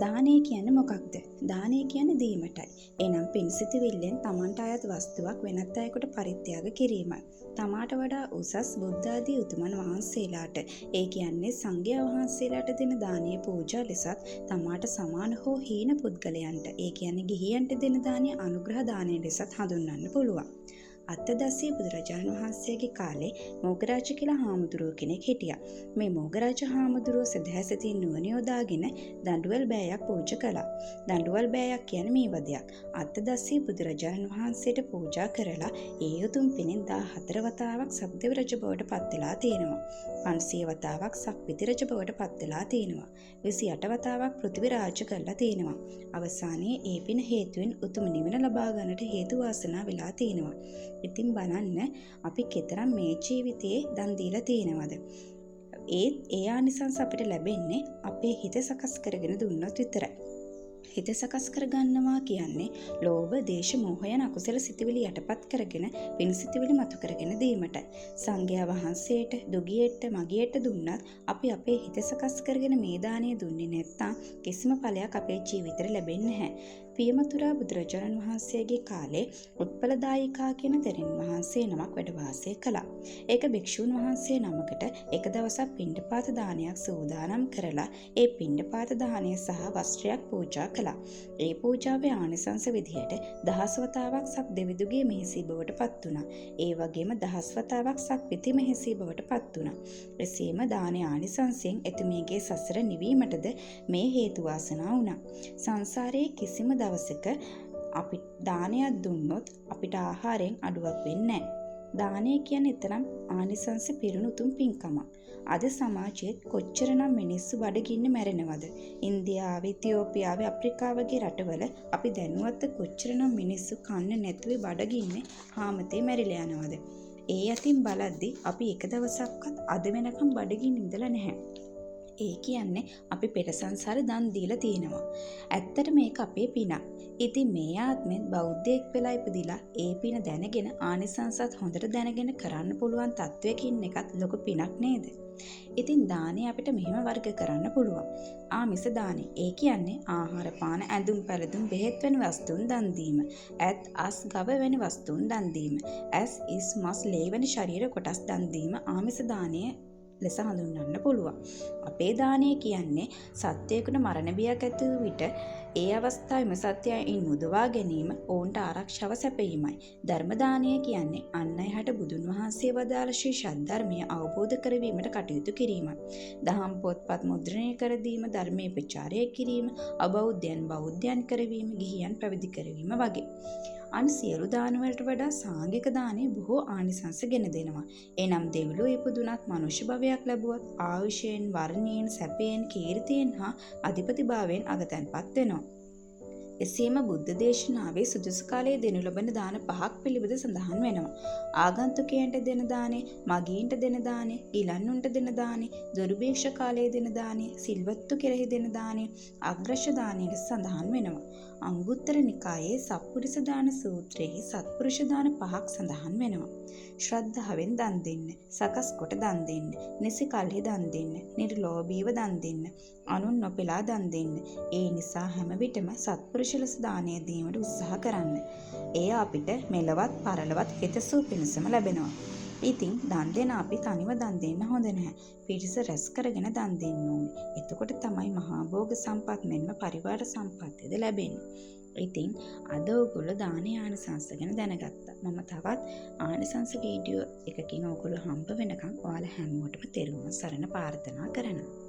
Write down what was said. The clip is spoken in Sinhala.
දානය කියන්නේ මොකක්ද? දානය කියන්නේ දීමටයි. එනම් පින්සිතවිල්ලෙන් තමන්ට අයත් වස්තුවක් වෙනත් අයෙකුට පරිත්‍යාග කිරීමයි. තමාට වඩා උසස් බුද්ධ ආදී උතුමන් වහන්සේලාට, ඒ කියන්නේ සංඝයා වහන්සේලාට දෙන දානීය පූජා ලෙසත් තමාට සමාන හෝ හීන පුද්ගලයන්ට, ඒ කියන්නේ ගිහියන්ට දෙන දානීය අනුග්‍රහ දානය ලෙසත් හඳුන්වන්න පුළුවන්. අත්තදස්සී බුදුරජාණන් වහන්සේගේ කාලේ මොග්ගරාජ කියලා හාමුදුරුවෝ කෙනෙක් හිටියා. මේ මොග්ගරාජ හාමුදුරුවෝ සදහැසිතින් නුවණ යොදාගෙන දඬුවල් බෑයක් පූජා කළා. දඬුවල් බෑයක් කියන්නේ මේ වදයක්. අත්තදස්සී බුදුරජාණන් වහන්සේට පූජා කරලා ඒ උතුම් පිනෙන් 14 වතාවක් සක්දෙව් රජ බවට පත් වෙලා තියෙනවා. 500 වතාවක් සක්විති රජ බවට පත් වෙලා තියෙනවා. 28 වතාවක් පෘථිවි රාජ්‍ය කරලා තියෙනවා. අවසානයේ ඒ පින හේතුවෙන් උතුම් නිවන ලබා ගන්නට හේතු වාසනා වෙලා තියෙනවා. ඉතින් බලන්න අපි කෙතරම් මේ ජීවිතයේ දන් දීලා තියෙනවද? ඒ ආනිසංස අපිට ලැබෙන්නේ අපේ හිත සකස් කරගෙන දුන්නොත් විතරයි. හිත සකස් කරගන්නවා කියන්නේ ලෝභ, දේශ, මෝහ යන අකුසල සිතුවිලි යටපත් කරගෙන පින් සිතුවිලි මතු කරගෙන දීමටයි. සංඝයා වහන්සේට, දුගියෙට, මගියට දුන්නත් අපි අපේ හිත සකස් කරගෙන මේ දාණය දුන්නේ නැත්නම් කිසිම ඵලයක් අපේ ජීවිතේට ලැබෙන්නේ නැහැ. පියමතුරා බුදුරජාණන් වහන්සේගේ කාලේ උත්පලදායිකා කියන තෙරින් වහන්සේ නමක් වැඩ වාසය කළා. ඒක භික්ෂූන් වහන්සේ නමකට එක දවසක් පිණ්ඩපාත දානයක් සූදානම් කරලා ඒ පිණ්ඩපාත දානය සහ වස්ත්‍රයක් පූජා කළා. ඒ පූජාවේ ආනිසංස විදිහට 10 වතාවක් සක් දෙවිදුගේ මෙහෙසී බවට පත් වුණා. ඒ වගේම 10 වතාවක් සක් පිති මෙහෙසී බවට පත් වුණා. එසේම දානයේ ආනිසංසයෙන් එතුමියගේ සසර නිවීමටද මේ හේතු වාසනා වුණා. සංසාරයේ කිසිම දවසක අපි දානයක් දුන්නොත් අපිට ආහාරයෙන් අඩුවක් වෙන්නේ නැහැ. දානය කියන්නේ තරම් ආනිසංස පිරුණු උතුම් පින්කමක්. අද සමාජයේ කොච්චරනම් මිනිස්සු බඩගින්න මැරෙනවද? ඉන්දියාවේ, ඉතියෝපියාවේ, අප්‍රිකාව වගේ රටවල අපි දැනුවත් කොච්චරනම් මිනිස්සු කන්න නැතුව බඩගින්නේ හාමතේ මැරිලා යනවද? ඒ අතින් බලද්දි අපි එක දවසක්වත් අද වෙනකම් බඩගින්න ඉඳලා නැහැ. ඒ කියන්නේ අපි පෙර සංසාරේ දන් දීලා තියෙනවා. ඇත්තට මේක අපේ පිනක්. ඉතින් මේ ආත්මෙත් බෞද්ධයෙක් වෙලා ඉපදිලා ඒ පින දැනගෙන ආනිසංසත් හොඳට දැනගෙන කරන්න පුළුවන් තත්වයකින් එකත් ලොකු පිනක් නේද? ඉතින් දානේ අපිට මෙහෙම වර්ග කරන්න පුළුවන්. ආමිස දානේ. ඒ කියන්නේ ආහාර පාන, ඇඳුම් පැළඳුම්, බෙහෙත් වැනි වස්තුන් දන් දීම. ඇත්, අස්, ගව වැනි වස්තුන් දන් දීම. ඇස්, ඉස්, මස්, ලේ වැනි ශරීර කොටස් දන් දීම ආමිස දානයේ ලෙස හඳුන්වන්න පුළුවන්. අපේ දානය කියන්නේ සත්‍යයකට මරණ බියක් ඇති වූ විට ඒ අවස්ථාවේම සත්‍යයෙන් මුදවා ගැනීම, ඔවුන්ට ආරක්ෂාව සැපයීමයි. ධර්ම දානය කියන්නේ අන් අයහට බුදුන් වහන්සේ වදාළ ශ්‍රී සද්ධර්මය අවබෝධ කරවීමට කටයුතු කිරීමයි. දහම් පොත්පත් මුද්‍රණය කර දීම, ධර්මයේ ප්‍රචාරය කිරීම, අබෞද්ධයන් බෞද්ධයන් කරවීම, ගිහියන් පැවිදි කරවීම වගේ. අන් සියලු දාන වලට වඩා සාංගික දානෙ බොහෝ ආනිසංස ගෙන දෙනවා. එනම් දෙවිලෝ ඉපදුනත්, මනුෂ්‍ය භවයක් ලැබුවත් ආයුෂයෙන්, වර්ණයෙන්, සැපයෙන්, කීර්තියෙන් හා අධිපතිභාවයෙන් අගතැන්පත් වෙනවා. එසේම බුද්ධ දේශනාවේ සුදුසු කාලයේ දෙනු ලබන දාන 5ක් පිළිබඳ සඳහන් වෙනවා. ආගන්තුකයන්ට දෙන දානේ, මගීන්ට දෙන දානේ, ගිලන්නුන්ට දෙන දානේ, දුර්භේක්ෂ කාලයේ දෙන දානේ, සිල්වත්තු කෙරෙහි දෙන දානේ, අග්‍රශ දානයේ සඳහන් වෙනවා. අංගුත්තර නිකායේ සත්පුරුෂ දාන සූත්‍රයේ සත්පුරුෂ දාන 5ක් සඳහන් වෙනවා. ශ්‍රද්ධාවෙන් දන් දෙන්න, සකස් කොට දන් දෙන්න, නිසි කල්හි දන් දෙන්න, නිර්ලෝභීව දන් දෙන්න, අනුන් නොපෙලා දන් දෙන්න. ඒ නිසා හැම විටම සත්පුරුෂ ලෙස දානය දීමට උත්සාහ කරන්න. එය අපිට මෙලවත් පරලවත් හිතසුව පිණසම ලැබෙනවා. ඉතින් දන් දෙන අපි තනිව දන් දෙන්න හොඳ නැහැ. පිරිස රැස් කරගෙන දන් දෙන්න ඕනේ. එතකොට තමයි මහා භෝග සම්පත් මෙන්ම පරිවාර සම්පත්තියද ලැබෙන්නේ. ඉතින් අද ඔයගොල්ලෝ දානේ ආනිසංස ගැන දැනගත්තා. මම තවත් ආනිසංස වීඩියෝ එකකින් ඔයගොල්ලෝ හම්බ වෙනකන් ඔයාලා හැමෝටම තෙරුවන් සරණ ප්‍රාර්ථනා කරනවා.